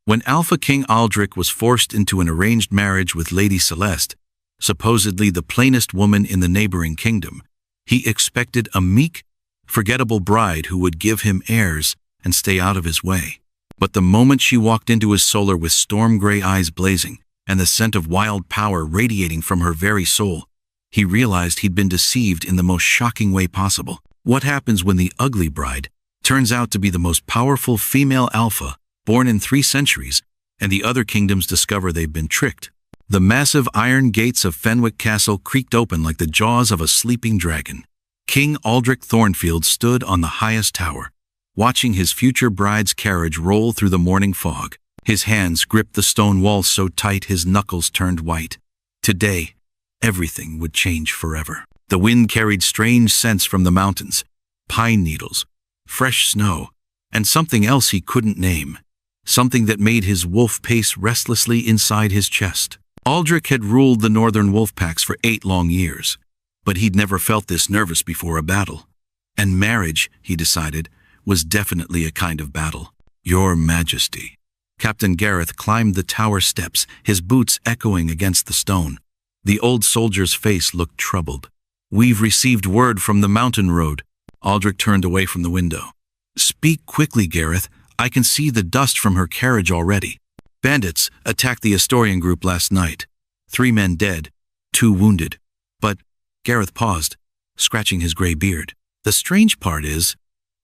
When Alpha King Aldrich was forced into an arranged marriage with Lady Celeste, supposedly the plainest woman in the neighboring kingdom, he expected a meek, forgettable bride who would give him heirs and stay out of his way. But the moment she walked into his solar with storm-gray eyes blazing and the scent of wild power radiating from her very soul, he realized he'd been deceived in the most shocking way possible. What happens when the ugly bride turns out to be the most powerful female alpha born in 3 centuries, and the other kingdoms discover they've been tricked? The massive iron gates of Fenwick Castle creaked open like the jaws of a sleeping dragon. King Aldrich Thornfield stood on the highest tower, watching his future bride's carriage roll through the morning fog. His hands gripped the stone walls so tight his knuckles turned white. Today, everything would change forever. The wind carried strange scents from the mountains, pine needles, fresh snow, and something else he couldn't name, something that made his wolf pace restlessly inside his chest. Aldrich had ruled the northern wolf packs for 8 long years, but he'd never felt this nervous before a battle. And marriage, he decided, was definitely a kind of battle. Your Majesty. Captain Gareth climbed the tower steps, his boots echoing against the stone. The old soldier's face looked troubled. We've received word from the mountain road. Aldrich turned away from the window. Speak quickly, Gareth. I can see the dust from her carriage already. Bandits attacked the Astorian group last night. 3 men dead, 2 wounded. But Gareth paused, scratching his gray beard. The strange part is,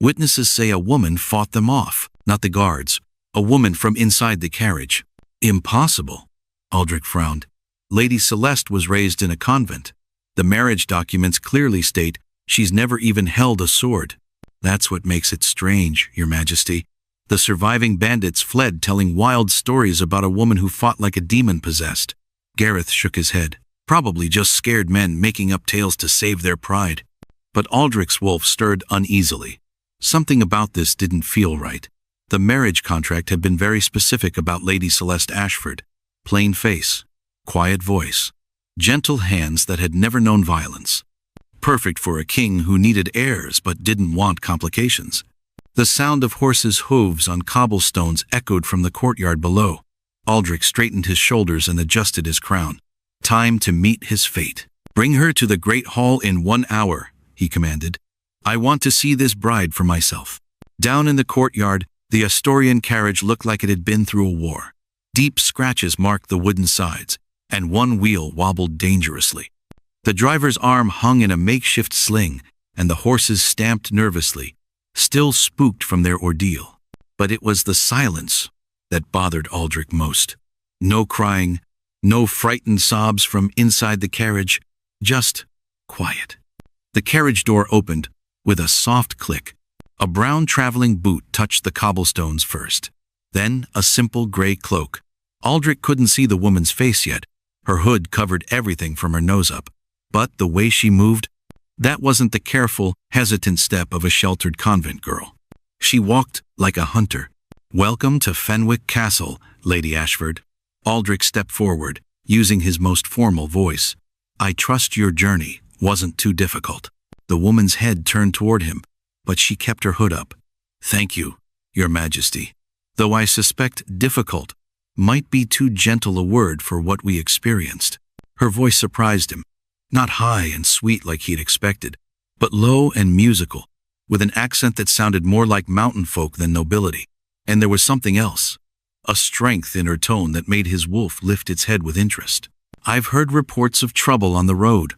witnesses say a woman fought them off, not the guards. A woman from inside the carriage. Impossible. Aldrich frowned. Lady Celeste was raised in a convent. The marriage documents clearly state she's never even held a sword. That's what makes it strange, Your Majesty. The surviving bandits fled telling wild stories about a woman who fought like a demon possessed. Gareth shook his head. Probably just scared men making up tales to save their pride. But Aldrich's wolf stirred uneasily. Something about this didn't feel right. The marriage contract had been very specific about Lady Celeste Ashford. Plain face, quiet voice, gentle hands that had never known violence. Perfect for a king who needed heirs but didn't want complications. The sound of horses' hooves on cobblestones echoed from the courtyard below. Aldrich straightened his shoulders and adjusted his crown. Time to meet his fate. Bring her to the Great Hall in 1 hour, he commanded. I want to see this bride for myself. Down in the courtyard, the Astorian carriage looked like it had been through a war. Deep scratches marked the wooden sides, and one wheel wobbled dangerously. The driver's arm hung in a makeshift sling, and the horses stamped nervously, still spooked from their ordeal. But it was the silence that bothered Aldrich most. No crying, no frightened sobs from inside the carriage, just quiet. The carriage door opened with a soft click. A brown traveling boot touched the cobblestones first, then a simple gray cloak. Aldrich couldn't see the woman's face yet. Her hood covered everything from her nose up. But the way she moved, that wasn't the careful, hesitant step of a sheltered convent girl. She walked like a hunter. Welcome to Fenwick Castle, Lady Ashford. Aldrich stepped forward, using his most formal voice. I trust your journey wasn't too difficult. The woman's head turned toward him, but she kept her hood up. Thank you, Your Majesty. Though I suspect difficult might be too gentle a word for what we experienced. Her voice surprised him. Not high and sweet like he'd expected, but low and musical, with an accent that sounded more like mountain folk than nobility. And there was something else, a strength in her tone that made his wolf lift its head with interest. I've heard reports of trouble on the road,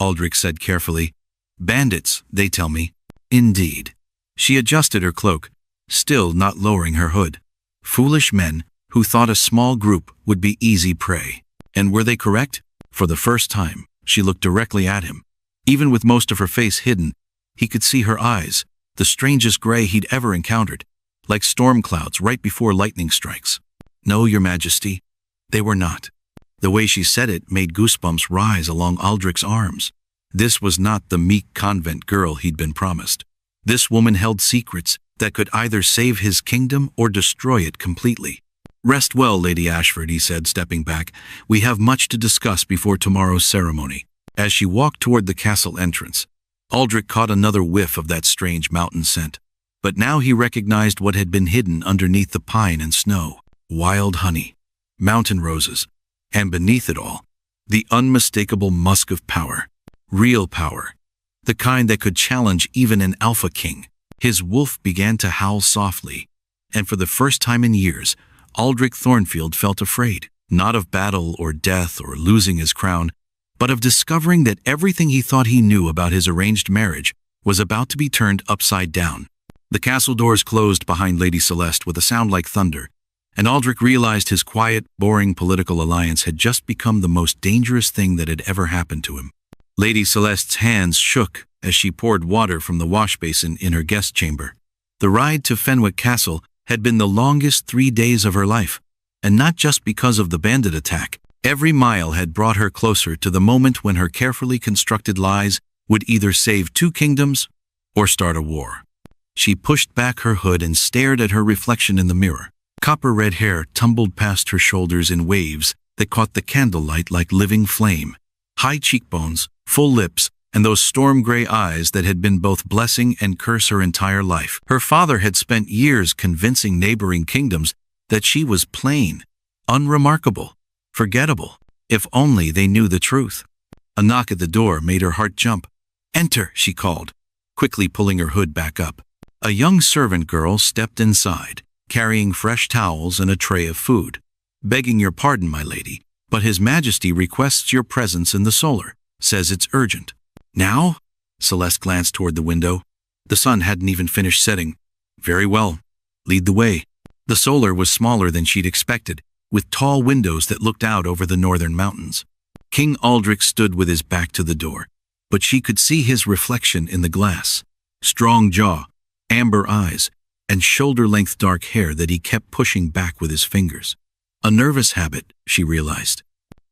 Aldrich said carefully. Bandits, they tell me. Indeed. She adjusted her cloak, still not lowering her hood. Foolish men who thought a small group would be easy prey. And were they correct? For the first time, she looked directly at him. Even with most of her face hidden, he could see her eyes, the strangest gray he'd ever encountered, like storm clouds right before lightning strikes. No, Your Majesty, they were not. The way she said it made goosebumps rise along Aldrich's arms. This was not the meek convent girl he'd been promised. This woman held secrets that could either save his kingdom or destroy it completely. Rest well, Lady Ashford, he said, stepping back. We have much to discuss before tomorrow's ceremony. As she walked toward the castle entrance, Aldrich caught another whiff of that strange mountain scent. But now he recognized what had been hidden underneath the pine and snow. wild honey, mountain roses, and beneath it all, the unmistakable musk of power. Real power. The kind that could challenge even an alpha king. His wolf began to howl softly, and for the first time in years, Aldrich Thornfield felt afraid, not of battle or death or losing his crown, but of discovering that everything he thought he knew about his arranged marriage was about to be turned upside down. The castle doors closed behind Lady Celeste with a sound like thunder, and Aldrich realized his quiet, boring political alliance had just become the most dangerous thing that had ever happened to him. Lady Celeste's hands shook as she poured water from the wash basin in her guest chamber. The ride to Fenwick Castle had been the longest 3 days of her life, and not just because of the bandit attack. Every mile had brought her closer to the moment when her carefully constructed lies would either save 2 kingdoms or start a war. She pushed back her hood and stared at her reflection in the mirror. Copper-red hair tumbled past her shoulders in waves that caught the candlelight like living flame. High cheekbones, full lips, and those storm-gray eyes that had been both blessing and curse her entire life. Her father had spent years convincing neighboring kingdoms that she was plain, unremarkable, forgettable. If only they knew the truth. A knock at the door made her heart jump. "Enter," she called, quickly pulling her hood back up. A young servant girl stepped inside, carrying fresh towels and a tray of food. "Begging your pardon, my lady, but His Majesty requests your presence in the solar. Says it's urgent." "Now?" Celeste glanced toward the window. The sun hadn't even finished setting. "Very well. Lead the way." The solar was smaller than she'd expected, with tall windows that looked out over the northern mountains. King Aldrich stood with his back to the door, but she could see his reflection in the glass. Strong jaw, amber eyes, and shoulder-length dark hair that he kept pushing back with his fingers. A nervous habit, she realized.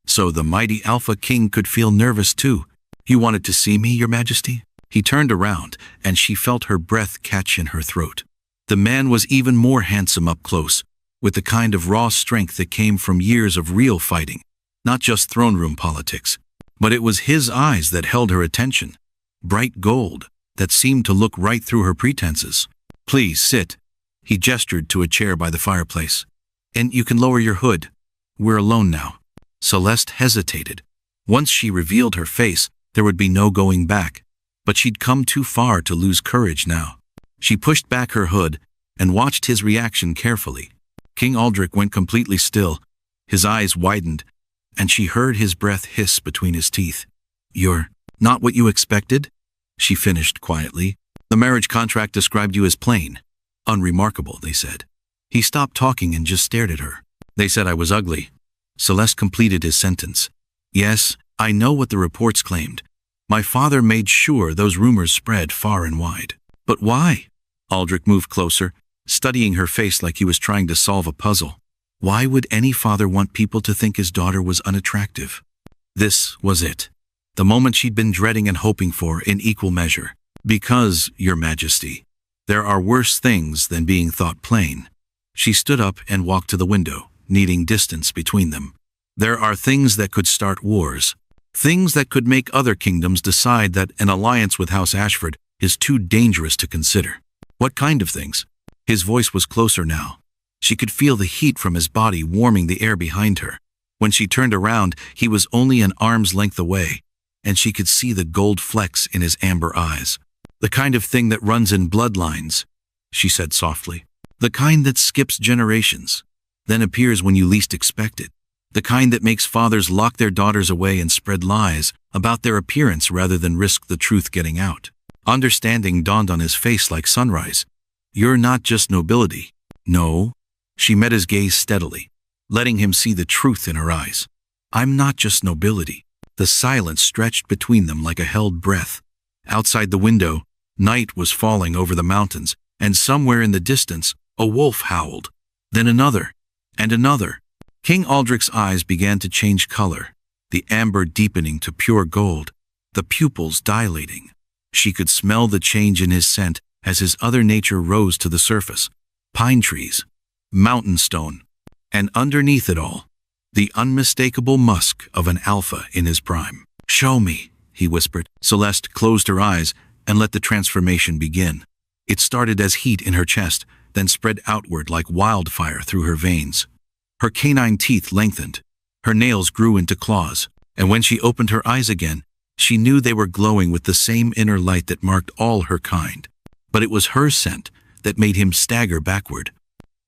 So the mighty Alpha King could feel nervous too. "You wanted to see me, Your Majesty?" He turned around, and she felt her breath catch in her throat. The man was even more handsome up close, with the kind of raw strength that came from years of real fighting, not just throne room politics. But it was his eyes that held her attention, bright gold, that seemed to look right through her pretenses. "Please sit." He gestured to a chair by the fireplace. "And you can lower your hood. We're alone now." Celeste hesitated. Once she revealed her face, there would be no going back. But she'd come too far to lose courage now. She pushed back her hood and watched his reaction carefully. King Aldrich went completely still. His eyes widened, and she heard his breath hiss between his teeth. "You're not what you expected?" she finished quietly. "The marriage contract described you as plain. Unremarkable," they said. He stopped talking and just stared at her. "They said I was ugly." Celeste completed his sentence. "Yes, I know what the reports claimed. My father made sure those rumors spread far and wide." "But why?" Aldrich moved closer, studying her face like he was trying to solve a puzzle. Why would any father want people to think his daughter was unattractive? This was it. The moment she'd been dreading and hoping for in equal measure. "Because, Your Majesty, there are worse things than being thought plain." She stood up and walked to the window, needing distance between them. "There are things that could start wars. Things that could make other kingdoms decide that an alliance with House Ashford is too dangerous to consider." "What kind of things?" His voice was closer now. She could feel the heat from his body warming the air behind her. When she turned around, he was only an arm's length away, and she could see the gold flecks in his amber eyes. "The kind of thing that runs in bloodlines," she said softly. "The kind that skips generations, then appears when you least expect it. The kind that makes fathers lock their daughters away and spread lies about their appearance rather than risk the truth getting out." Understanding dawned on his face like sunrise. "You're not just nobility." "No." She met his gaze steadily, letting him see the truth in her eyes. "I'm not just nobility." The silence stretched between them like a held breath. Outside the window, night was falling over the mountains, and somewhere in the distance, a wolf howled. Then another, and another. King Aldrich's eyes began to change color, the amber deepening to pure gold, the pupils dilating. She could smell the change in his scent as his other nature rose to the surface. Pine trees, mountain stone, and underneath it all, the unmistakable musk of an alpha in his prime. "Show me," he whispered. Celeste closed her eyes and let the transformation begin. It started as heat in her chest, then spread outward like wildfire through her veins. Her canine teeth lengthened. Her nails grew into claws, and when she opened her eyes again, she knew they were glowing with the same inner light that marked all her kind. But it was her scent that made him stagger backward.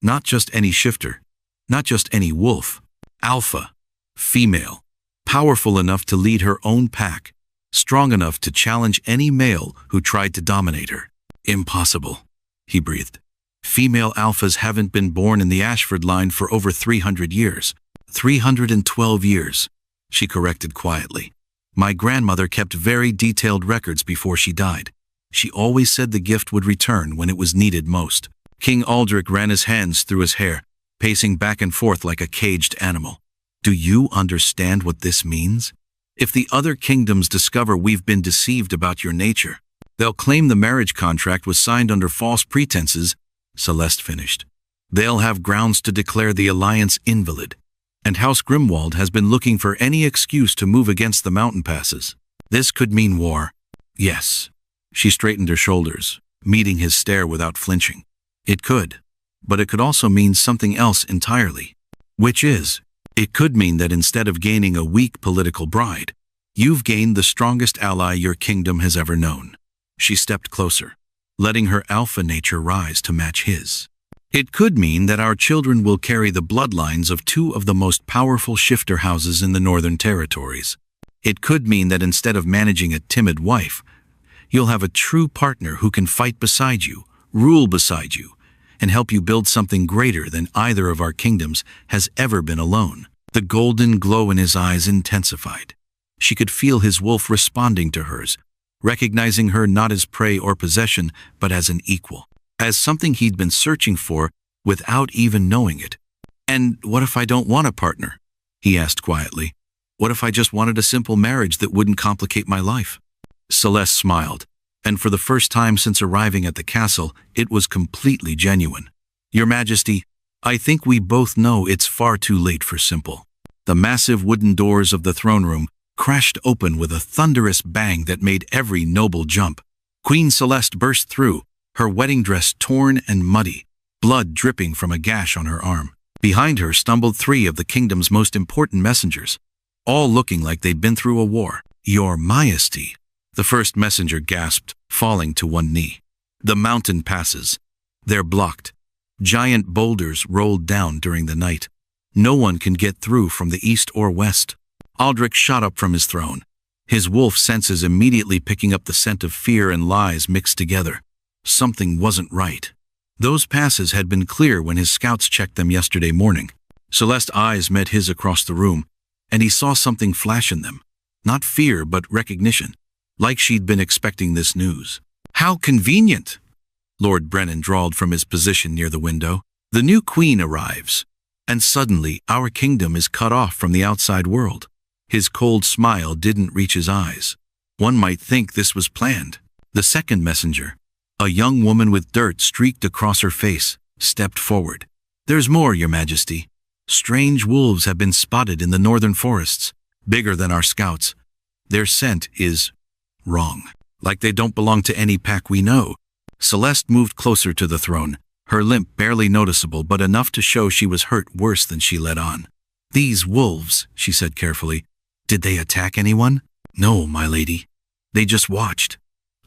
Not just any shifter, not just any wolf. Alpha, female, powerful enough to lead her own pack, strong enough to challenge any male who tried to dominate her. Impossible, he breathed. Female alphas haven't been born in the Ashford line for over 300 years. 312 years, she corrected quietly. My grandmother kept very detailed records before she died. She always said the gift would return when it was needed most. King Aldrich ran his hands through his hair, pacing back and forth like a caged animal. Do you understand what this means? If the other kingdoms discover we've been deceived about your nature, they'll claim the marriage contract was signed under false pretenses, Celeste finished. They'll have grounds to declare the alliance invalid. And House Grimwald has been looking for any excuse to move against the mountain passes. This could mean war. Yes. She straightened her shoulders, meeting his stare without flinching. It could. But it could also mean something else entirely. Which is, it could mean that instead of gaining a weak political bride, you've gained the strongest ally your kingdom has ever known. She stepped closer, letting her alpha nature rise to match his. It could mean that our children will carry the bloodlines of two of the most powerful shifter houses in the Northern Territories. It could mean that instead of managing a timid wife, you'll have a true partner who can fight beside you, rule beside you, and help you build something greater than either of our kingdoms has ever been alone. The golden glow in his eyes intensified. She could feel his wolf responding to hers, recognizing her not as prey or possession, but as an equal. As something he'd been searching for without even knowing it. And what if I don't want a partner? He asked quietly. What if I just wanted a simple marriage that wouldn't complicate my life? Celeste smiled, and for the first time since arriving at the castle, it was completely genuine. Your Majesty, I think we both know it's far too late for simple. The massive wooden doors of the throne room crashed open with a thunderous bang that made every noble jump. Queen Celeste burst through, her wedding dress torn and muddy, blood dripping from a gash on her arm. Behind her stumbled three of the kingdom's most important messengers, all looking like they'd been through a war. Your Majesty, the first messenger gasped, falling to one knee. The mountain passes. They're blocked. Giant boulders rolled down during the night. No one can get through from the east or west. Aldrich shot up from his throne, his wolf senses immediately picking up the scent of fear and lies mixed together. Something wasn't right. Those passes had been clear when his scouts checked them yesterday morning. Celeste's eyes met his across the room, and he saw something flash in them. Not fear, but recognition, like she'd been expecting this news. How convenient, Lord Brennan drawled from his position near the window. The new queen arrives, and suddenly our kingdom is cut off from the outside world. His cold smile didn't reach his eyes. One might think this was planned. The second messenger, a young woman with dirt streaked across her face, stepped forward. There's more, Your Majesty. Strange wolves have been spotted in the northern forests, bigger than our scouts. Their scent is wrong, like they don't belong to any pack we know. Celeste moved closer to the throne, her limp barely noticeable but enough to show she was hurt worse than she let on. These wolves, she said carefully, did they attack anyone? No, my lady. They just watched,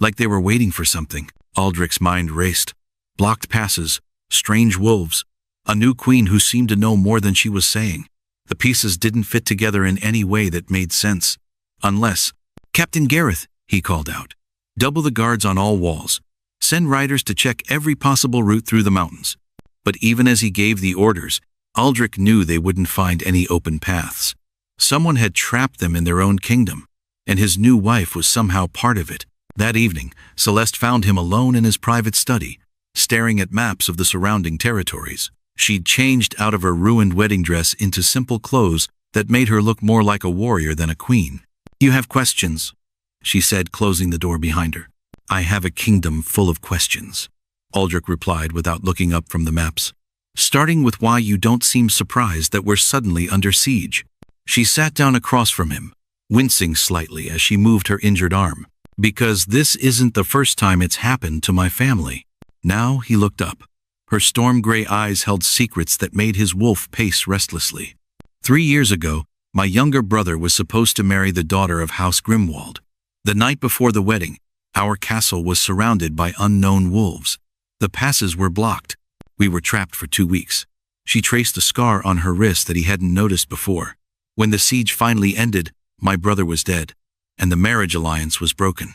like they were waiting for something. Aldrich's mind raced. Blocked passes, strange wolves, a new queen who seemed to know more than she was saying. The pieces didn't fit together in any way that made sense. Unless, Captain Gareth, he called out. Double the guards on all walls. Send riders to check every possible route through the mountains. But even as he gave the orders, Aldrich knew they wouldn't find any open paths. Someone had trapped them in their own kingdom, and his new wife was somehow part of it. That evening, Celeste found him alone in his private study, staring at maps of the surrounding territories. She'd changed out of her ruined wedding dress into simple clothes that made her look more like a warrior than a queen. You have questions, she said, closing the door behind her. I have a kingdom full of questions, Aldrich replied without looking up from the maps. Starting with why you don't seem surprised that we're suddenly under siege. She sat down across from him, wincing slightly as she moved her injured arm. Because this isn't the first time it's happened to my family. Now he looked up, Her storm-gray eyes held secrets that made his wolf pace restlessly. 3 years ago, my younger brother was supposed to marry the daughter of House Grimwald. The night before the wedding, our castle was surrounded by unknown wolves. The passes were blocked. We were trapped for 2 weeks. She traced a scar on her wrist that he hadn't noticed before. When the siege finally ended, my brother was dead, and the marriage alliance was broken.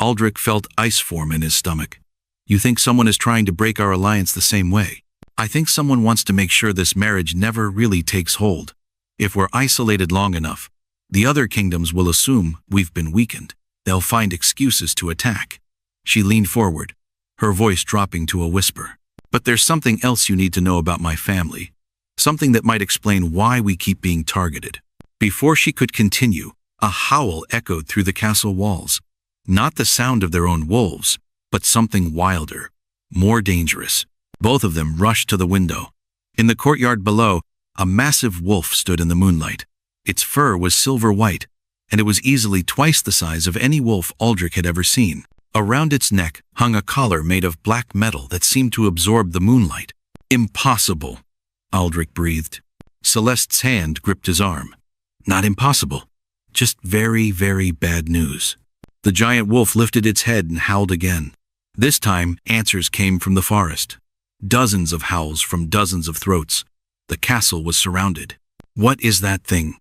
Aldrich felt ice form in his stomach. You think someone is trying to break our alliance the same way? I think someone wants to make sure this marriage never really takes hold. If we're isolated long enough, the other kingdoms will assume we've been weakened. They'll find excuses to attack. She leaned forward, her voice dropping to a whisper. But there's something else you need to know about my family. Something that might explain why we keep being targeted. Before she could continue, a howl echoed through the castle walls. Not the sound of their own wolves, but something wilder, more dangerous. Both of them rushed to the window. In the courtyard below, a massive wolf stood in the moonlight. Its fur was silver-white, and it was easily twice the size of any wolf Aldrich had ever seen. Around its neck hung a collar made of black metal that seemed to absorb the moonlight. Impossible, Aldrich breathed. Celeste's hand gripped his arm. Not impossible, just very, very bad news. The giant wolf lifted its head and howled again. This time, answers came from the forest. Dozens of howls from dozens of throats. The castle was surrounded. What is that thing?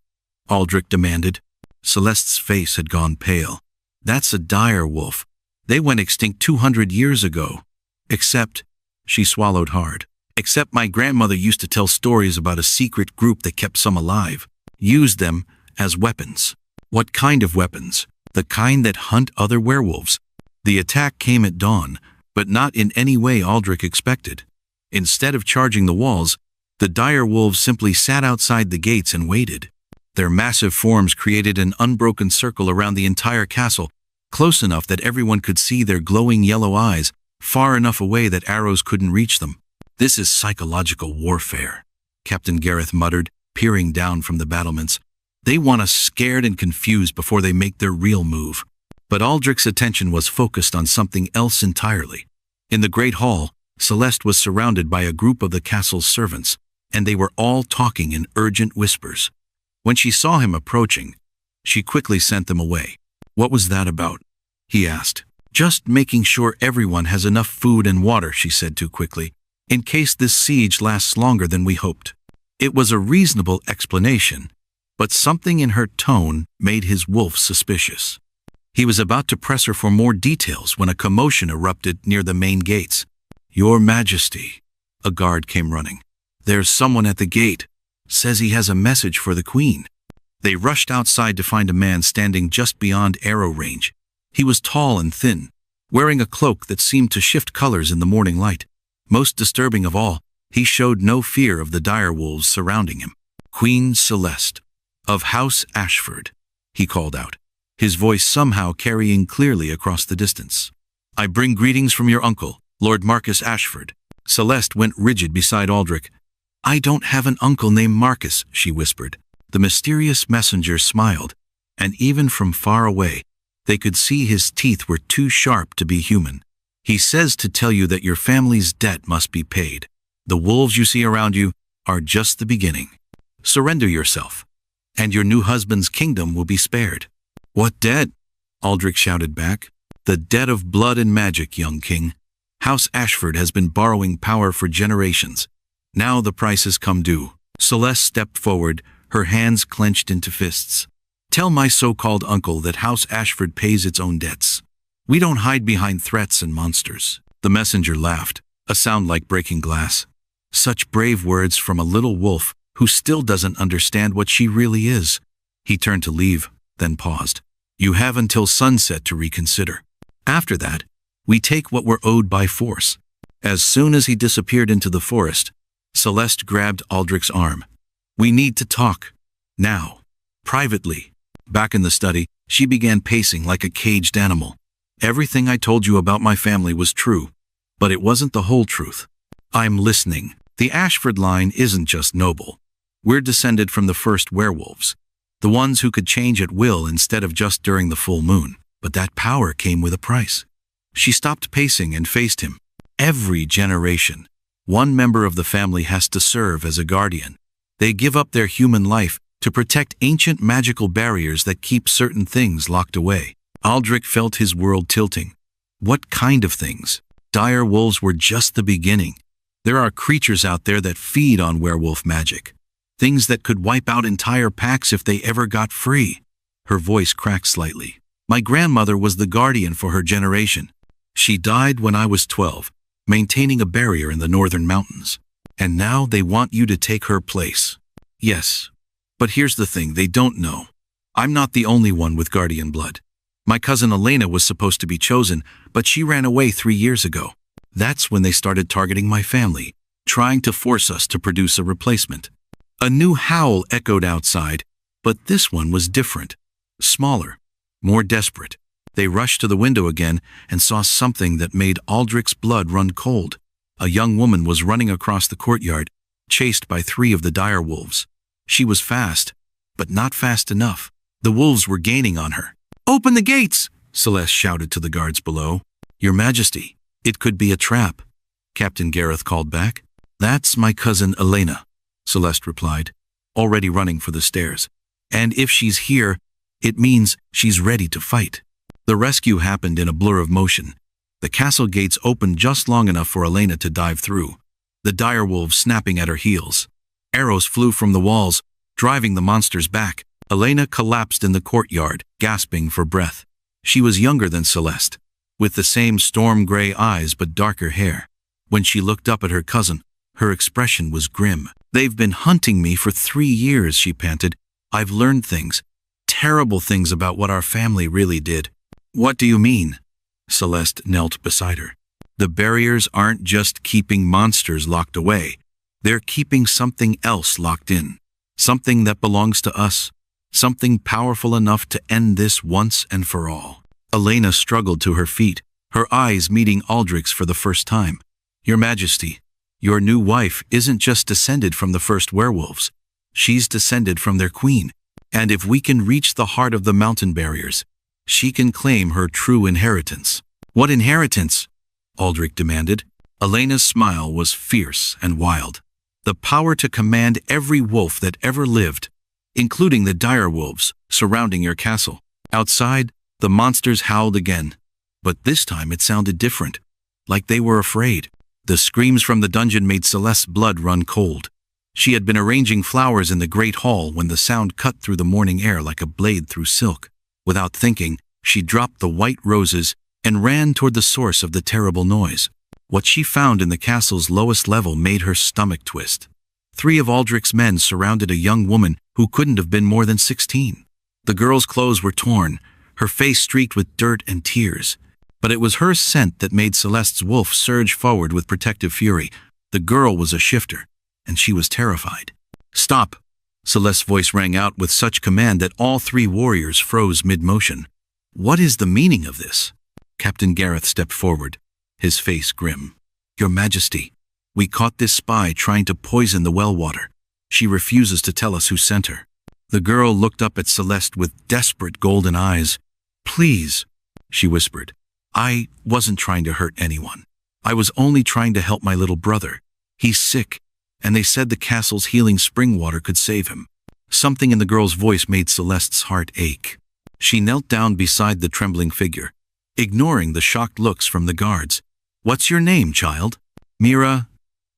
Aldrich demanded. Celeste's face had gone pale. That's a dire wolf. They went extinct 200 years ago. Except, she swallowed hard. Except my grandmother used to tell stories about a secret group that kept some alive. Used them as weapons. What kind of weapons? The kind that hunt other werewolves. The attack came at dawn, but not in any way Aldrich expected. Instead of charging the walls, the dire wolves simply sat outside the gates and waited. Their massive forms created an unbroken circle around the entire castle, close enough that everyone could see their glowing yellow eyes, far enough away that arrows couldn't reach them. This is psychological warfare, Captain Gareth muttered, peering down from the battlements. They want us scared and confused before they make their real move. But Aldrich's attention was focused on something else entirely. In the great hall, Celeste was surrounded by a group of the castle's servants, and they were all talking in urgent whispers. When she saw him approaching, she quickly sent them away. What was that about? He asked. Just making sure everyone has enough food and water, she said too quickly, in case this siege lasts longer than we hoped. It was a reasonable explanation, but something in her tone made his wolf suspicious. He was about to press her for more details when a commotion erupted near the main gates. Your Majesty, a guard came running. There's someone at the gate. Says he has a message for the Queen. They rushed outside to find a man standing just beyond arrow range. He was tall and thin, wearing a cloak that seemed to shift colors in the morning light. Most disturbing of all, he showed no fear of the dire wolves surrounding him. Queen Celeste, of House Ashford, he called out, his voice somehow carrying clearly across the distance. I bring greetings from your uncle, Lord Marcus Ashford. Celeste went rigid beside Aldrich. I don't have an uncle named Marcus, she whispered. The mysterious messenger smiled, and even from far away, they could see his teeth were too sharp to be human. He says to tell you that your family's debt must be paid. The wolves you see around you are just the beginning. Surrender yourself, and your new husband's kingdom will be spared. What debt? Aldrich shouted back. The debt of blood and magic, young king. House Ashford has been borrowing power for generations. Now the price has come due. Celeste stepped forward, her hands clenched into fists. Tell my so-called uncle that House Ashford pays its own debts. We don't hide behind threats and monsters. The messenger laughed, a sound like breaking glass. Such brave words from a little wolf who still doesn't understand what she really is. He turned to leave, then paused. You have until sunset to reconsider. After that, we take what we're owed by force. As soon as he disappeared into the forest, Celeste grabbed Aldrich's arm. We need to talk. Now. Privately. Back in the study, she began pacing like a caged animal. Everything I told you about my family was true, but it wasn't the whole truth. I'm listening. The Ashford line isn't just noble. We're descended from the first werewolves, the ones who could change at will instead of just during the full moon. But that power came with a price. She stopped pacing and faced him. Every generation, One member of the family has to serve as a guardian. They give up their human life to protect ancient magical barriers that keep certain things locked away. Aldrich felt his world tilting. What kind of things? Dire wolves were just the beginning. There are creatures out there that feed on werewolf magic. Things that could wipe out entire packs if they ever got free. Her voice cracked slightly. My grandmother was the guardian for her generation. She died when I was 12, maintaining a barrier in the northern mountains. And now they want you to take her place. Yes. But here's the thing they don't know. I'm not the only one with guardian blood. My cousin Elena was supposed to be chosen, but she ran away 3 years ago. That's when they started targeting my family, trying to force us to produce a replacement. A new howl echoed outside, but this one was different. Smaller, more desperate. They rushed to the window again and saw something that made Aldrich's blood run cold. A young woman was running across the courtyard, chased by 3 of the dire wolves. She was fast, but not fast enough. The wolves were gaining on her. "Open the gates!" Celeste shouted to the guards below. "Your Majesty, it could be a trap," Captain Gareth called back. "That's my cousin Elena," Celeste replied, already running for the stairs. "And if she's here, it means she's ready to fight." The rescue happened in a blur of motion. The castle gates opened just long enough for Elena to dive through, the dire wolves snapping at her heels. Arrows flew from the walls, driving the monsters back. Elena collapsed in the courtyard, gasping for breath. She was younger than Celeste, with the same storm-gray eyes but darker hair. When she looked up at her cousin, her expression was grim. "They've been hunting me for 3 years," she panted. "I've learned things, terrible things about what our family really did." "What do you mean?" Celeste knelt beside her. "The barriers aren't just keeping monsters locked away. They're keeping something else locked in. Something that belongs to us. Something powerful enough to end this once and for all." Elena struggled to her feet, her eyes meeting Aldrich's for the first time. "Your Majesty, your new wife isn't just descended from the first werewolves. She's descended from their queen. And if we can reach the heart of the mountain barriers, she can claim her true inheritance." "What inheritance?" Aldrich demanded. Elena's smile was fierce and wild. "The power to command every wolf that ever lived, including the dire wolves surrounding your castle." Outside, the monsters howled again, but this time it sounded different, like they were afraid. The screams from the dungeon made Celeste's blood run cold. She had been arranging flowers in the great hall when the sound cut through the morning air like a blade through silk. Without thinking, she dropped the white roses and ran toward the source of the terrible noise. What she found in the castle's lowest level made her stomach twist. 3 of Aldrich's men surrounded a young woman who couldn't have been more than 16. The girl's clothes were torn, her face streaked with dirt and tears. But it was her scent that made Celeste's wolf surge forward with protective fury. The girl was a shifter, and she was terrified. "Stop!" Celeste's voice rang out with such command that all 3 warriors froze mid-motion. "What is the meaning of this?" Captain Gareth stepped forward, his face grim. "Your Majesty, we caught this spy trying to poison the well water. She refuses to tell us who sent her." The girl looked up at Celeste with desperate golden eyes. "Please," she whispered. "I wasn't trying to hurt anyone. I was only trying to help my little brother. He's sick, and they said the castle's healing spring water could save him." Something in the girl's voice made Celeste's heart ache. She knelt down beside the trembling figure, ignoring the shocked looks from the guards. "What's your name, child?" "Mira,"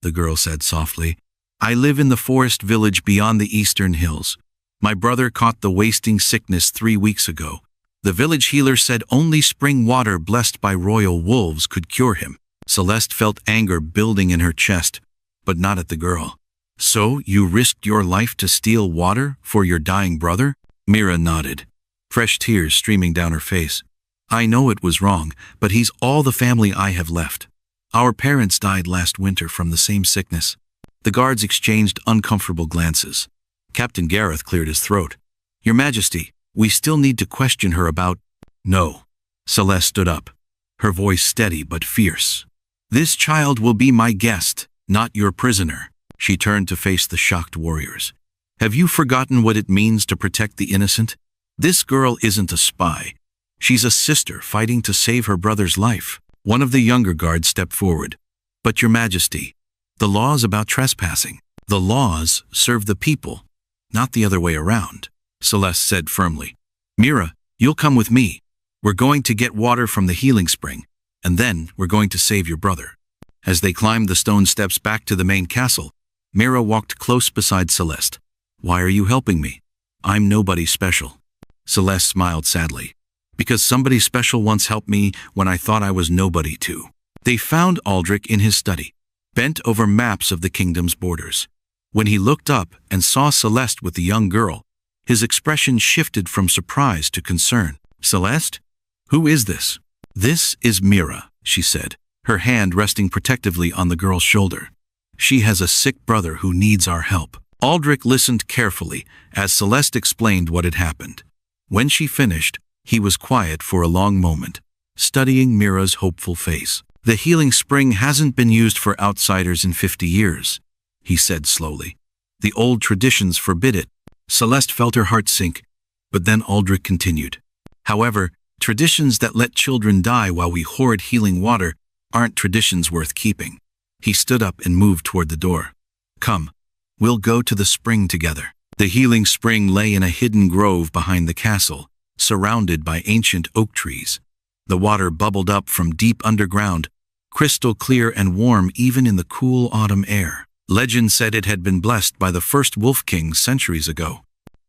the girl said softly. "I live in the forest village beyond the eastern hills. My brother caught the wasting sickness 3 weeks ago. The village healer said only spring water blessed by royal wolves could cure him." Celeste felt anger building in her chest, but not at the girl. "So you risked your life to steal water for your dying brother?" Mira nodded, fresh tears streaming down her face. "I know it was wrong, but he's all the family I have left. Our parents died last winter from the same sickness." The guards exchanged uncomfortable glances. Captain Gareth cleared his throat. "Your Majesty, we still need to question her about—" "No." Celeste stood up, her voice steady but fierce. "This child will be my guest, not your prisoner." She turned to face the shocked warriors. "Have you forgotten what it means to protect the innocent? This girl isn't a spy. She's a sister fighting to save her brother's life." One of the younger guards stepped forward. "But Your Majesty, The laws about trespassing. The laws serve the people, not the other way around, Celeste said firmly. Mira, you'll come with me. We're going to get water from the healing spring, and then we're going to save your brother. As they climbed the stone steps back to the main castle, Mira walked close beside Celeste. Why are you helping me? I'm nobody special. Celeste smiled sadly. Because somebody special once helped me when I thought I was nobody too. They found Aldrich in his study, bent over maps of the kingdom's borders. When he looked up and saw Celeste with the young girl, his expression shifted from surprise to concern. Celeste? Who is this? This is Mira, she said, her hand resting protectively on the girl's shoulder. She has a sick brother who needs our help. Aldrich listened carefully as Celeste explained what had happened. When she finished, he was quiet for a long moment, studying Mira's hopeful face. The healing spring hasn't been used for outsiders in 50 years, he said slowly. The old traditions forbid it. Celeste felt her heart sink, but then Aldrich continued. However, traditions that let children die while we hoard healing water aren't traditions worth keeping. He stood up and moved toward the door. Come, we'll go to the spring together. The healing spring lay in a hidden grove behind the castle, surrounded by ancient oak trees. The water bubbled up from deep underground, crystal clear and warm even in the cool autumn air. Legend said it had been blessed by the first wolf king centuries ago.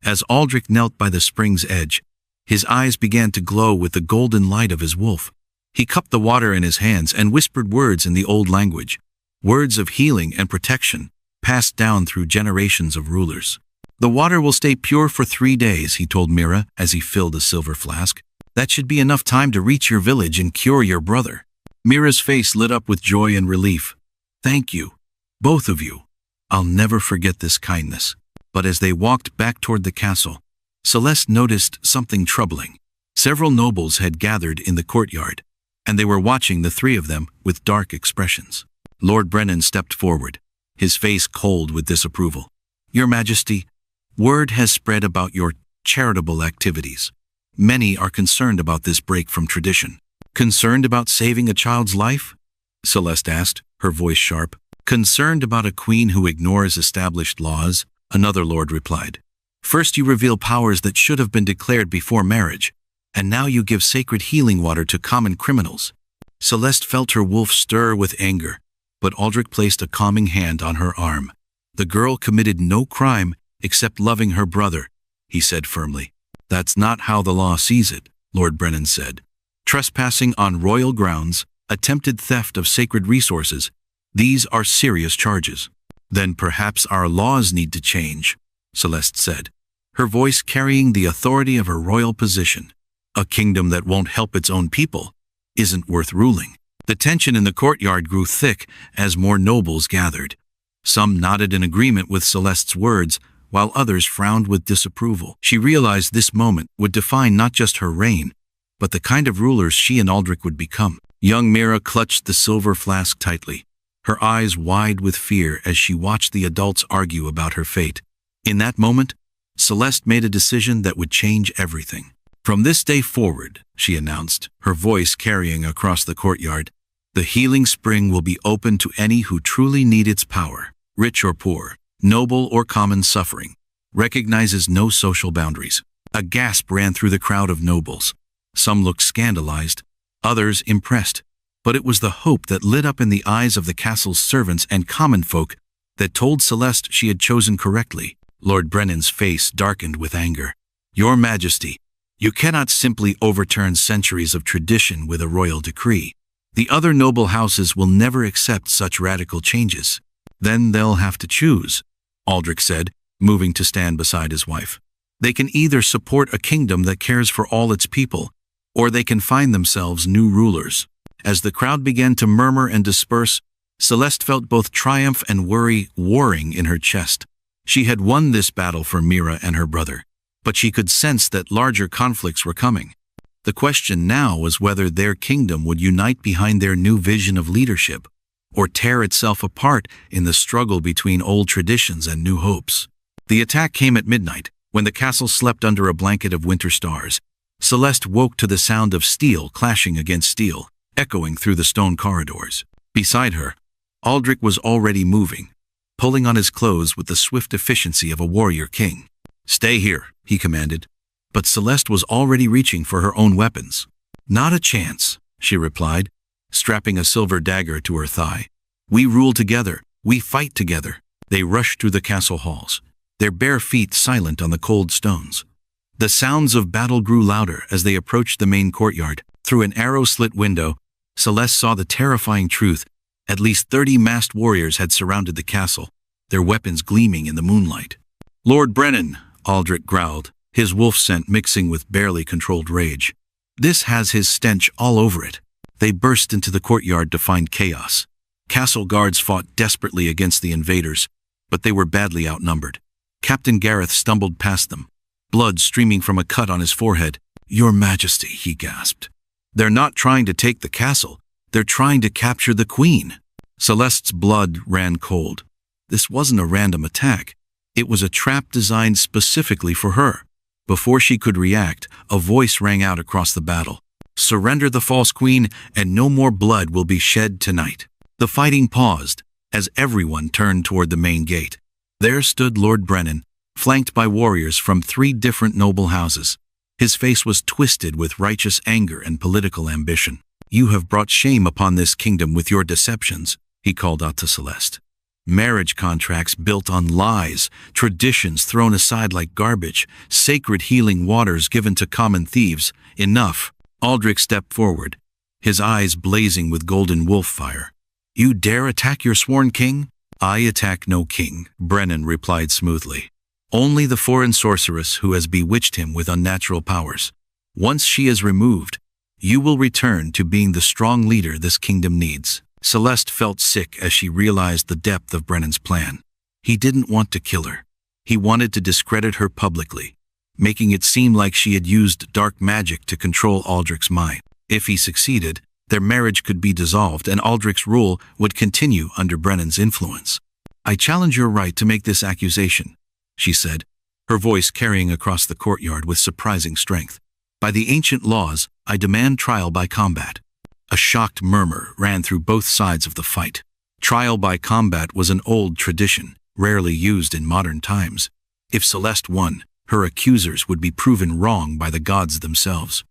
As Aldrich knelt by the spring's edge, his eyes began to glow with the golden light of his wolf. He cupped the water in his hands and whispered words in the old language, words of healing and protection, passed down through generations of rulers. The water will stay pure for 3 days, he told Mira as he filled a silver flask. That should be enough time to reach your village and cure your brother. Mira's face lit up with joy and relief. Thank you, both of you. I'll never forget this kindness. But as they walked back toward the castle, Celeste noticed something troubling. Several nobles had gathered in the courtyard, and they were watching the three of them with dark expressions. Lord Brennan stepped forward, his face cold with disapproval. Your Majesty, word has spread about your charitable activities. Many are concerned about this break from tradition. Concerned about saving a child's life? Celeste asked, her voice sharp. Concerned about a queen who ignores established laws? Another lord replied. First you reveal powers that should have been declared before marriage, and now you give sacred healing water to common criminals. Celeste felt her wolf stir with anger, but Aldrich placed a calming hand on her arm. The girl committed no crime except loving her brother, he said firmly. That's not how the law sees it, Lord Brennan said. Trespassing on royal grounds, attempted theft of sacred resources, these are serious charges. Then perhaps our laws need to change, Celeste said, her voice carrying the authority of her royal position. A kingdom that won't help its own people isn't worth ruling. The tension in the courtyard grew thick as more nobles gathered. Some nodded in agreement with Celeste's words, while others frowned with disapproval. She realized this moment would define not just her reign, but the kind of rulers she and Aldrich would become. Young Mira clutched the silver flask tightly, her eyes wide with fear as she watched the adults argue about her fate. In that moment, Celeste made a decision that would change everything. From this day forward, she announced, her voice carrying across the courtyard, the healing spring will be open to any who truly need its power, rich or poor, noble or common suffering, recognizes no social boundaries. A gasp ran through the crowd of nobles. Some looked scandalized, others impressed, but it was the hope that lit up in the eyes of the castle's servants and common folk that told Celeste she had chosen correctly. Lord Brennan's face darkened with anger. Your Majesty, you cannot simply overturn centuries of tradition with a royal decree. The other noble houses will never accept such radical changes. Then they'll have to choose, Aldrich said, moving to stand beside his wife. They can either support a kingdom that cares for all its people, or they can find themselves new rulers. As the crowd began to murmur and disperse, Celeste felt both triumph and worry warring in her chest. She had won this battle for Mira and her brother, but she could sense that larger conflicts were coming. The question now was whether their kingdom would unite behind their new vision of leadership, or tear itself apart in the struggle between old traditions and new hopes. The attack came at midnight, when the castle slept under a blanket of winter stars. Celeste woke to the sound of steel clashing against steel, echoing through the stone corridors. Beside her, Aldrich was already moving, pulling on his clothes with the swift efficiency of a warrior king. "Stay here," he commanded, but Celeste was already reaching for her own weapons. "Not a chance," she replied, strapping a silver dagger to her thigh. "We rule together, we fight together." They rushed through the castle halls, their bare feet silent on the cold stones. The sounds of battle grew louder as they approached the main courtyard. Through an arrow-slit window, Celeste saw the terrifying truth. At least 30 masked warriors had surrounded the castle, their weapons gleaming in the moonlight. "Lord Brennan," Aldrich growled, his wolf scent mixing with barely controlled rage. "This has his stench all over it." They burst into the courtyard to find chaos. Castle guards fought desperately against the invaders, but they were badly outnumbered. Captain Gareth stumbled past them, blood streaming from a cut on his forehead. "Your Majesty," he gasped. "They're not trying to take the castle, they're trying to capture the Queen." Celeste's blood ran cold. This wasn't a random attack. It was a trap designed specifically for her. Before she could react, a voice rang out across the battle. "Surrender the false queen, and no more blood will be shed tonight." The fighting paused as everyone turned toward the main gate. There stood Lord Brennan, flanked by warriors from 3 different noble houses. His face was twisted with righteous anger and political ambition. "You have brought shame upon this kingdom with your deceptions," he called out to Celeste. "Marriage contracts built on lies, traditions thrown aside like garbage, sacred healing waters given to common thieves. Enough." Aldrich stepped forward, his eyes blazing with golden wolf fire. "You dare attack your sworn king?" "I attack no king," Brennan replied smoothly. "Only the foreign sorceress who has bewitched him with unnatural powers. Once she is removed, you will return to being the strong leader this kingdom needs." Celeste felt sick as she realized the depth of Brennan's plan. He didn't want to kill her. He wanted to discredit her publicly, making it seem like she had used dark magic to control Aldrich's mind. If he succeeded, their marriage could be dissolved and Aldrich's rule would continue under Brennan's influence. "I challenge your right to make this accusation," she said, her voice carrying across the courtyard with surprising strength. "By the ancient laws, I demand trial by combat." A shocked murmur ran through both sides of the fight. Trial by combat was an old tradition, rarely used in modern times. If Celeste won, her accusers would be proven wrong by the gods themselves.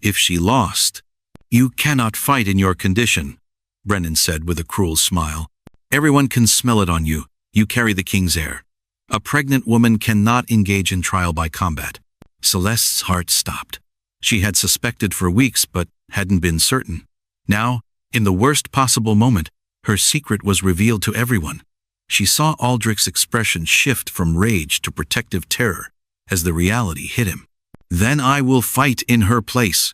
If she lost, "You cannot fight in your condition," Brennan said with a cruel smile. "Everyone can smell it on you. You carry the king's air. A pregnant woman cannot engage in trial by combat." Celeste's heart stopped. She had suspected for weeks but hadn't been certain. Now, in the worst possible moment, her secret was revealed to everyone. She saw Aldrich's expression shift from rage to protective terror as the reality hit him. "Then I will fight in her place,"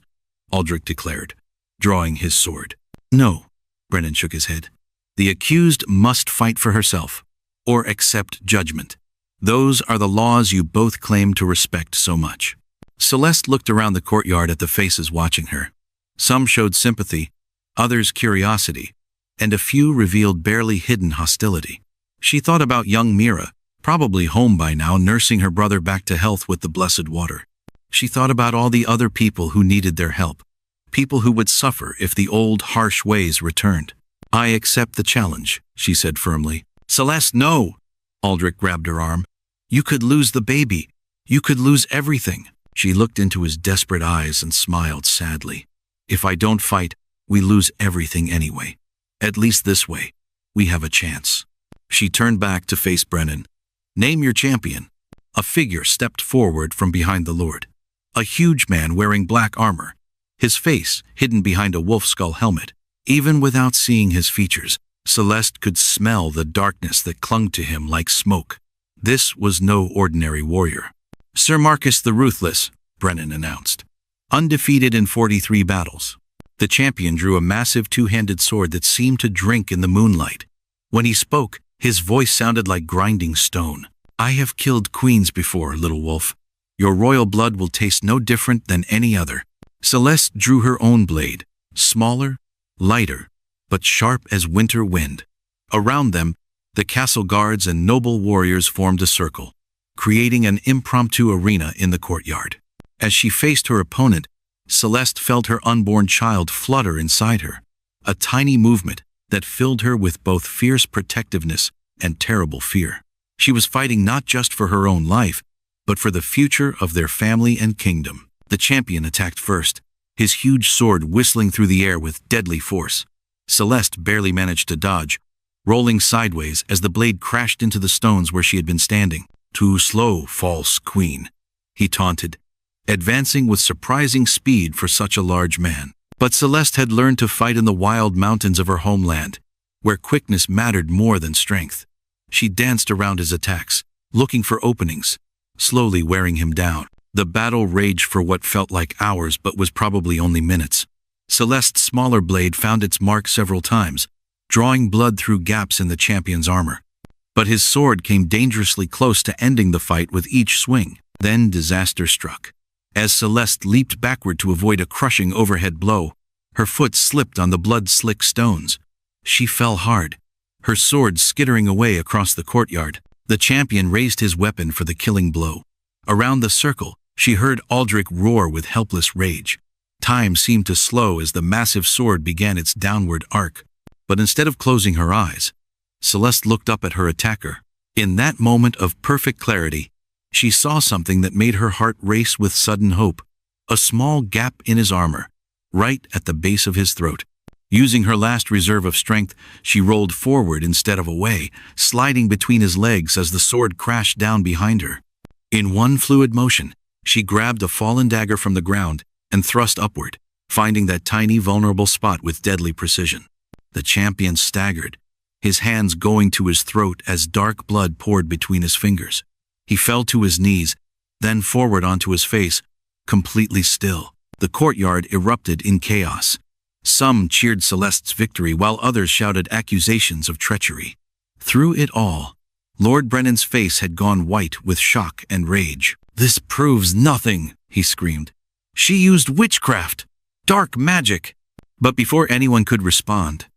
Aldrich declared, drawing his sword. "No," Brennan shook his head. "The accused must fight for herself, or accept judgment. Those are the laws you both claim to respect so much." Celeste looked around the courtyard at the faces watching her. Some showed sympathy, others curiosity, and a few revealed barely hidden hostility. She thought about young Mira, probably home by now, nursing her brother back to health with the blessed water. She thought about all the other people who needed their help, people who would suffer if the old harsh ways returned. "I accept the challenge," she said firmly. "Celeste, no!" Aldrich grabbed her arm. "You could lose the baby. You could lose everything." She looked into his desperate eyes and smiled sadly. "If I don't fight, we lose everything anyway. At least this way, we have a chance." She turned back to face Brennan. "Name your champion." A figure stepped forward from behind the lord. A huge man wearing black armor, his face hidden behind a wolf skull helmet. Even without seeing his features, Celeste could smell the darkness that clung to him like smoke. This was no ordinary warrior. "Sir Marcus the Ruthless," Brennan announced. "Undefeated in 43 battles." The champion drew a massive 2-handed sword that seemed to drink in the moonlight. When he spoke, his voice sounded like grinding stone. "I have killed queens before, little wolf. Your royal blood will taste no different than any other." Celeste drew her own blade, smaller, lighter, but sharp as winter wind. Around them, the castle guards and noble warriors formed a circle, creating an impromptu arena in the courtyard. As she faced her opponent, Celeste felt her unborn child flutter inside her. A tiny movement, that filled her with both fierce protectiveness and terrible fear. She was fighting not just for her own life, but for the future of their family and kingdom. The champion attacked first, his huge sword whistling through the air with deadly force. Celeste barely managed to dodge, rolling sideways as the blade crashed into the stones where she had been standing. "Too slow, false queen," he taunted, advancing with surprising speed for such a large man. But Celeste had learned to fight in the wild mountains of her homeland, where quickness mattered more than strength. She danced around his attacks, looking for openings, slowly wearing him down. The battle raged for what felt like hours but was probably only minutes. Celeste's smaller blade found its mark several times, drawing blood through gaps in the champion's armor. But his sword came dangerously close to ending the fight with each swing. Then disaster struck. As Celeste leaped backward to avoid a crushing overhead blow, her foot slipped on the blood-slick stones. She fell hard, her sword skittering away across the courtyard. The champion raised his weapon for the killing blow. Around the circle, she heard Aldrich roar with helpless rage. Time seemed to slow as the massive sword began its downward arc. But instead of closing her eyes, Celeste looked up at her attacker. In that moment of perfect clarity, she saw something that made her heart race with sudden hope. A small gap in his armor, right at the base of his throat. Using her last reserve of strength, she rolled forward instead of away, sliding between his legs as the sword crashed down behind her. In one fluid motion, she grabbed a fallen dagger from the ground and thrust upward, finding that tiny vulnerable spot with deadly precision. The champion staggered, his hands going to his throat as dark blood poured between his fingers. He fell to his knees, then forward onto his face, completely still. The courtyard erupted in chaos. Some cheered Celeste's victory while others shouted accusations of treachery. Through it all, Lord Brennan's face had gone white with shock and rage. "This proves nothing," he screamed. "She used witchcraft, dark magic." But before anyone could respond,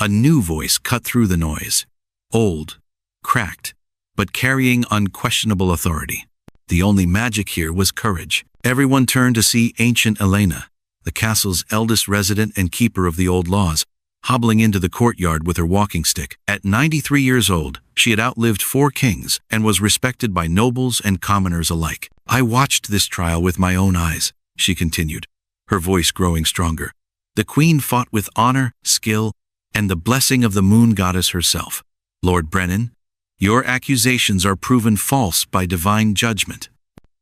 a new voice cut through the noise. Old, cracked, but carrying unquestionable authority. The only magic here was courage. Everyone turned to see ancient Elena, the castle's eldest resident and keeper of the old laws, hobbling into the courtyard with her walking stick. At 93 years old, she had outlived 4 kings and was respected by nobles and commoners alike. "I watched this trial with my own eyes," she continued, her voice growing stronger. "The queen fought with honor, skill, and the blessing of the moon goddess herself. Lord Brennan, your accusations are proven false by divine judgment."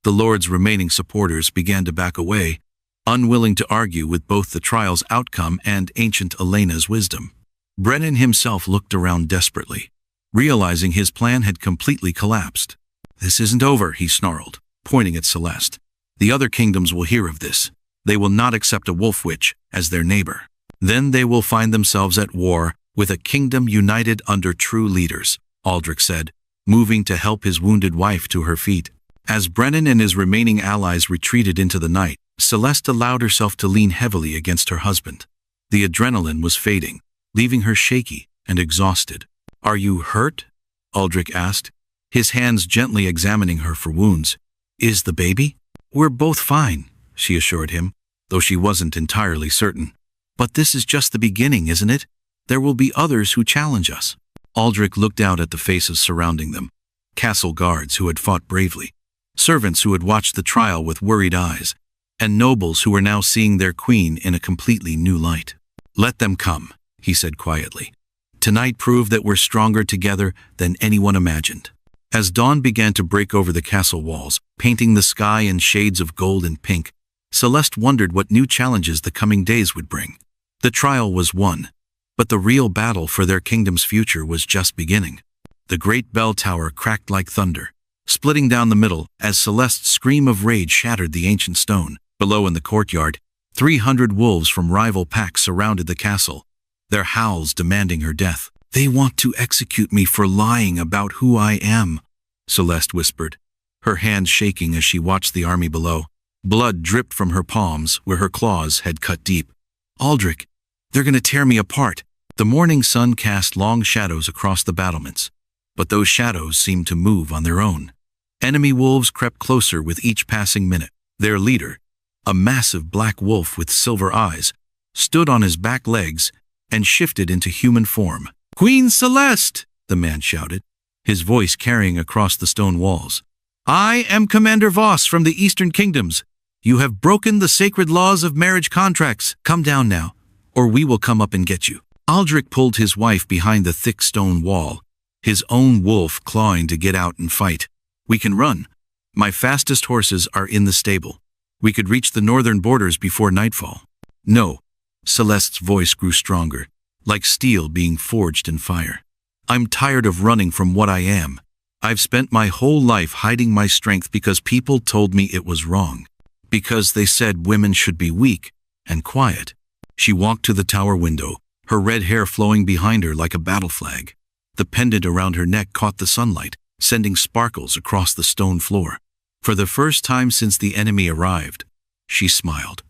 The Lord's remaining supporters began to back away, unwilling to argue with both the trial's outcome and ancient Elena's wisdom. Brennan himself looked around desperately, realizing his plan had completely collapsed. "This isn't over," he snarled, pointing at Celeste. "The other kingdoms will hear of this. They will not accept a wolf witch as their neighbor. Then they will find themselves at war with a kingdom united under true leaders," Aldrich said, moving to help his wounded wife to her feet. As Brennan and his remaining allies retreated into the night, Celeste allowed herself to lean heavily against her husband. The adrenaline was fading, leaving her shaky and exhausted. "Are you hurt?" Aldrich asked, his hands gently examining her for wounds. "Is the baby?" "We're both fine," she assured him, though she wasn't entirely certain. "But this is just the beginning, isn't it? There will be others who challenge us." Aldrich looked out at the faces surrounding them. Castle guards who had fought bravely, servants who had watched the trial with worried eyes, and nobles who were now seeing their queen in a completely new light. "Let them come," he said quietly. "Tonight proved that we're stronger together than anyone imagined." As dawn began to break over the castle walls, painting the sky in shades of gold and pink, Celeste wondered what new challenges the coming days would bring. The trial was won, but the real battle for their kingdom's future was just beginning. The great bell tower cracked like thunder, splitting down the middle as Celeste's scream of rage shattered the ancient stone. Below in the courtyard, 300 wolves from rival packs surrounded the castle, their howls demanding her death. "They want to execute me for lying about who I am," Celeste whispered, her hands shaking as she watched the army below. Blood dripped from her palms where her claws had cut deep. "Aldrich, they're going to tear me apart." The morning sun cast long shadows across the battlements, but those shadows seemed to move on their own. Enemy wolves crept closer with each passing minute. Their leader, a massive black wolf with silver eyes, stood on his back legs, and shifted into human form. "Queen Celeste!" the man shouted, his voice carrying across the stone walls. "I am Commander Voss from the Eastern Kingdoms. You have broken the sacred laws of marriage contracts. Come down now, or we will come up and get you." Aldrich pulled his wife behind the thick stone wall, his own wolf clawing to get out and fight. "We can run. My fastest horses are in the stable. We could reach the northern borders before nightfall." "No." Celeste's voice grew stronger, like steel being forged in fire. "I'm tired of running from what I am. I've spent my whole life hiding my strength because people told me it was wrong. Because they said women should be weak and quiet." She walked to the tower window, her red hair flowing behind her like a battle flag. The pendant around her neck caught the sunlight, sending sparkles across the stone floor. For the first time since the enemy arrived, she smiled.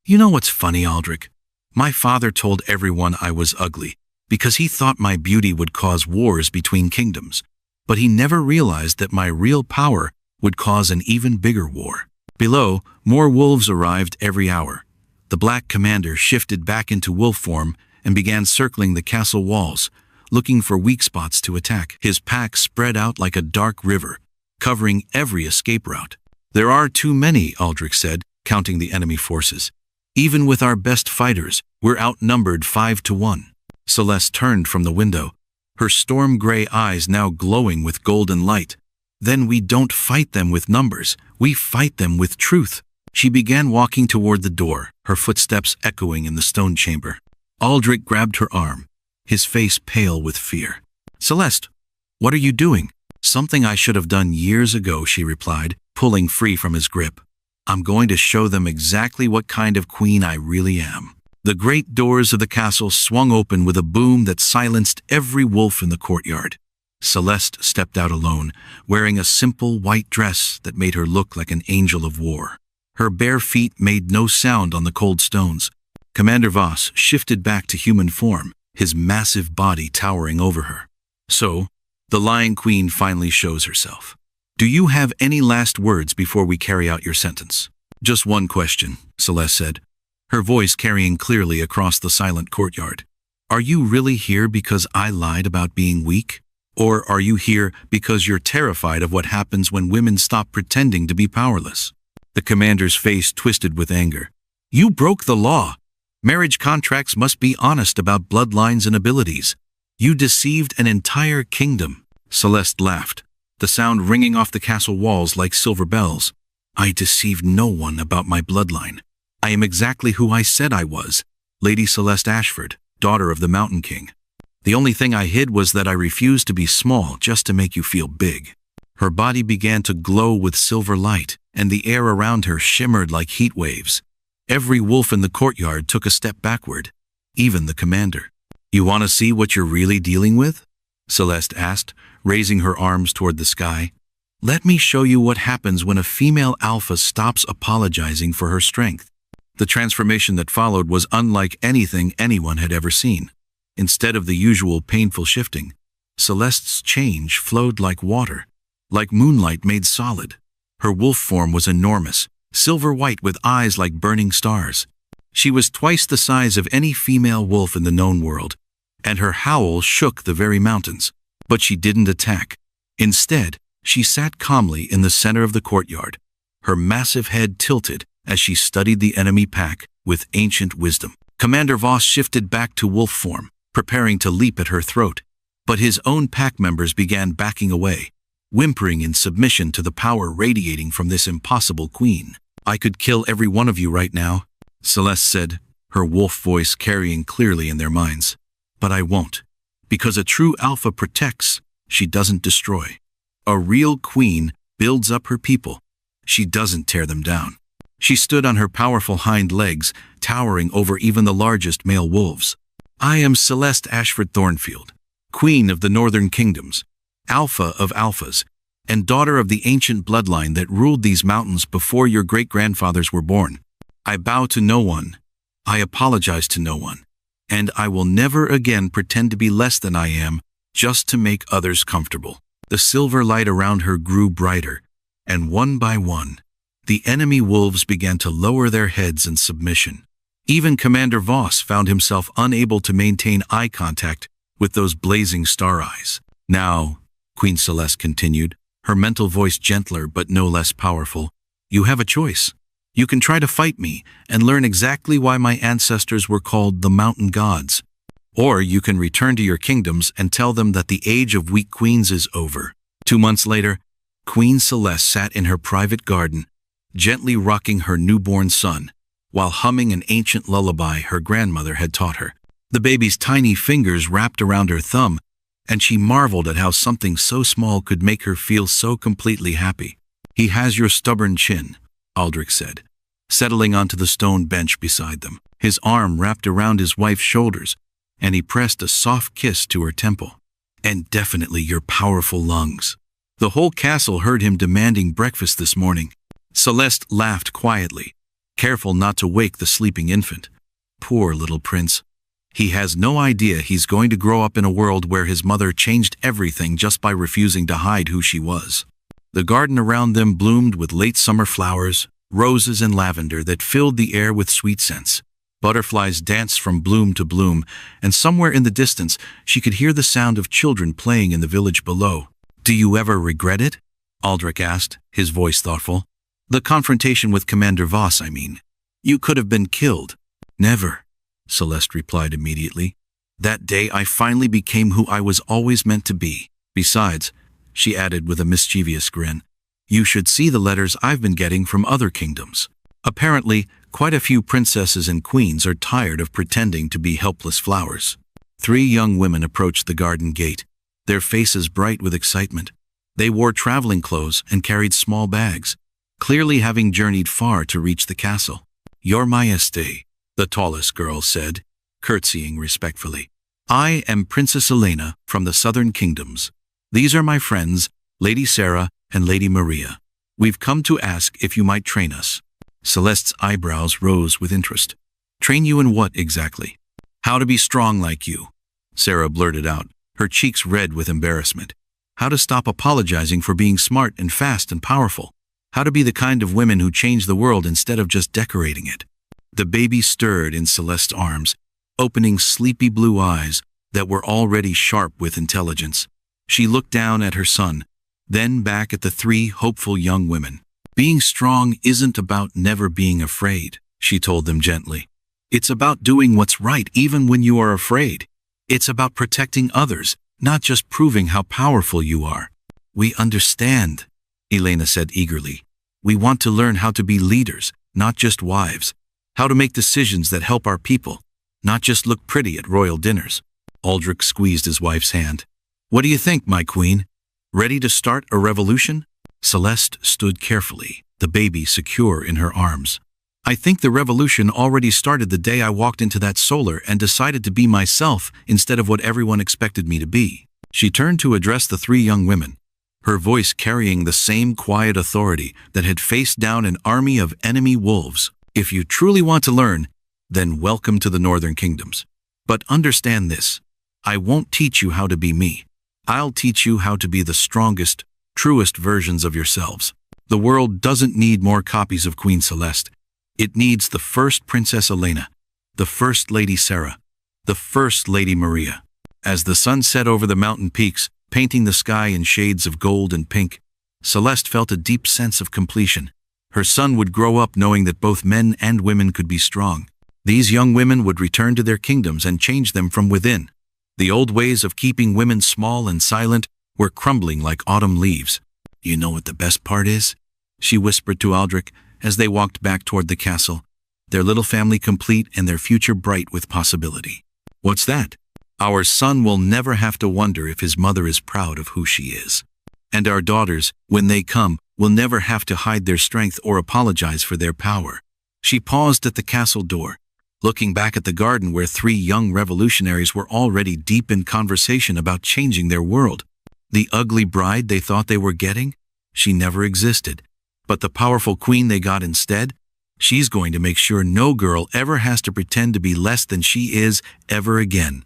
"You know what's funny, Aldrich? My father told everyone I was ugly because he thought my beauty would cause wars between kingdoms. But he never realized that my real power would cause an even bigger war." Below, more wolves arrived every hour. The black commander shifted back into wolf form and began circling the castle walls, looking for weak spots to attack. His pack spread out like a dark river, covering every escape route. "There are too many," Aldrich said, counting the enemy forces. "Even with our best fighters, we're outnumbered 5-1. Celeste turned from the window, her storm-gray eyes now glowing with golden light. "Then we don't fight them with numbers, we fight them with truth." She began walking toward the door, her footsteps echoing in the stone chamber. Aldrich grabbed her arm, his face pale with fear. "Celeste, what are you doing?" "Something I should have done years ago," she replied, pulling free from his grip. "I'm going to show them exactly what kind of queen I really am." The great doors of the castle swung open with a boom that silenced every wolf in the courtyard. Celeste stepped out alone, wearing a simple white dress that made her look like an angel of war. Her bare feet made no sound on the cold stones. Commander Voss shifted back to human form, his massive body towering over her. "So, the Lion Queen finally shows herself. Do you have any last words before we carry out your sentence?" "Just one question," Celeste said, her voice carrying clearly across the silent courtyard. "Are you really here because I lied about being weak? Or are you here because you're terrified of what happens when women stop pretending to be powerless?" The commander's face twisted with anger. "You broke the law. Marriage contracts must be honest about bloodlines and abilities. You deceived an entire kingdom." Celeste laughed, the sound ringing off the castle walls like silver bells. "I deceived no one about my bloodline. I am exactly who I said I was, Lady Celeste Ashford, daughter of the Mountain King. The only thing I hid was that I refused to be small just to make you feel big." Her body began to glow with silver light, and the air around her shimmered like heat waves. Every wolf in the courtyard took a step backward, even the commander. "You want to see what you're really dealing with?" Celeste asked, raising her arms toward the sky. "Let me show you what happens when a female alpha stops apologizing for her strength." The transformation that followed was unlike anything anyone had ever seen. Instead of the usual painful shifting, Celeste's change flowed like water, like moonlight made solid. Her wolf form was enormous, silver-white with eyes like burning stars. She was twice the size of any female wolf in the known world, and her howl shook the very mountains. But she didn't attack. Instead, she sat calmly in the center of the courtyard, her massive head tilted as she studied the enemy pack with ancient wisdom. Commander Voss shifted back to wolf form, preparing to leap at her throat. But his own pack members began backing away, whimpering in submission to the power radiating from this impossible queen. "I could kill every one of you right now," Celeste said, her wolf voice carrying clearly in their minds. "But I won't, because a true alpha protects, she doesn't destroy. A real queen builds up her people, she doesn't tear them down." She stood on her powerful hind legs, towering over even the largest male wolves. "I am Celeste Ashford Thornfield, Queen of the Northern Kingdoms, Alpha of Alphas, and daughter of the ancient bloodline that ruled these mountains before your great-grandfathers were born. I bow to no one, I apologize to no one, and I will never again pretend to be less than I am just to make others comfortable." The silver light around her grew brighter, and one by one, the enemy wolves began to lower their heads in submission. Even Commander Voss found himself unable to maintain eye contact with those blazing star eyes. Now, Queen Celeste continued, her mental voice gentler but no less powerful, you have a choice. You can try to fight me and learn exactly why my ancestors were called the Mountain Gods. Or you can return to your kingdoms and tell them that the age of weak queens is over. 2 months later, Queen Celeste sat in her private garden, gently rocking her newborn son, while humming an ancient lullaby her grandmother had taught her. The baby's tiny fingers wrapped around her thumb, and she marveled at how something so small could make her feel so completely happy. He has your stubborn chin, Aldrich said, settling onto the stone bench beside them. His arm wrapped around his wife's shoulders, and he pressed a soft kiss to her temple. And definitely your powerful lungs. The whole castle heard him demanding breakfast this morning. Celeste laughed quietly, careful not to wake the sleeping infant. Poor little prince. He has no idea he's going to grow up in a world where his mother changed everything just by refusing to hide who she was. The garden around them bloomed with late summer flowers, roses and lavender that filled the air with sweet scents. Butterflies danced from bloom to bloom, and somewhere in the distance she could hear the sound of children playing in the village below. Do you ever regret it? Aldrich asked, his voice thoughtful. The confrontation with Commander Voss, I mean. You could have been killed. Never, Celeste replied immediately. That day I finally became who I was always meant to be. Besides, she added with a mischievous grin, you should see the letters I've been getting from other kingdoms. Apparently, quite a few princesses and queens are tired of pretending to be helpless flowers. 3 young women approached the garden gate, their faces bright with excitement. They wore traveling clothes and carried small bags, clearly having journeyed far to reach the castle. Your Majesté, the tallest girl said, curtsying respectfully. I am Princess Elena from the southern kingdoms. These are my friends, Lady Sarah and Lady Maria. We've come to ask if you might train us. Celeste's eyebrows rose with interest. Train you in what exactly? How to be strong like you, Sarah blurted out, her cheeks red with embarrassment. How to stop apologizing for being smart and fast and powerful. How to be the kind of women who change the world instead of just decorating it. The baby stirred in Celeste's arms, opening sleepy blue eyes that were already sharp with intelligence. She looked down at her son, then back at the 3 hopeful young women. Being strong isn't about never being afraid, she told them gently. It's about doing what's right even when you are afraid. It's about protecting others, not just proving how powerful you are. We understand, Elena said eagerly. We want to learn how to be leaders, not just wives. How to make decisions that help our people, not just look pretty at royal dinners. Aldrich squeezed his wife's hand. What do you think, my queen? Ready to start a revolution? Celeste stood carefully, the baby secure in her arms. I think the revolution already started the day I walked into that solar and decided to be myself instead of what everyone expected me to be. She turned to address the 3 young women, her voice carrying the same quiet authority that had faced down an army of enemy wolves. If you truly want to learn, then welcome to the Northern Kingdoms. But understand this, I won't teach you how to be me. I'll teach you how to be the strongest, truest versions of yourselves. The world doesn't need more copies of Queen Celeste. It needs the first Princess Elena, the first Lady Sarah, the first Lady Maria. As the sun set over the mountain peaks, painting the sky in shades of gold and pink, Celeste felt a deep sense of completion. Her son would grow up knowing that both men and women could be strong. These young women would return to their kingdoms and change them from within. The old ways of keeping women small and silent were crumbling like autumn leaves. You know what the best part is? She whispered to Aldrich as they walked back toward the castle, their little family complete and their future bright with possibility. What's that? Our son will never have to wonder if his mother is proud of who she is. And our daughters, when they come, will never have to hide their strength or apologize for their power. She paused at the castle door, looking back at the garden where 3 young revolutionaries were already deep in conversation about changing their world. The ugly bride they thought they were getting? She never existed. But the powerful queen they got instead? She's going to make sure no girl ever has to pretend to be less than she is ever again.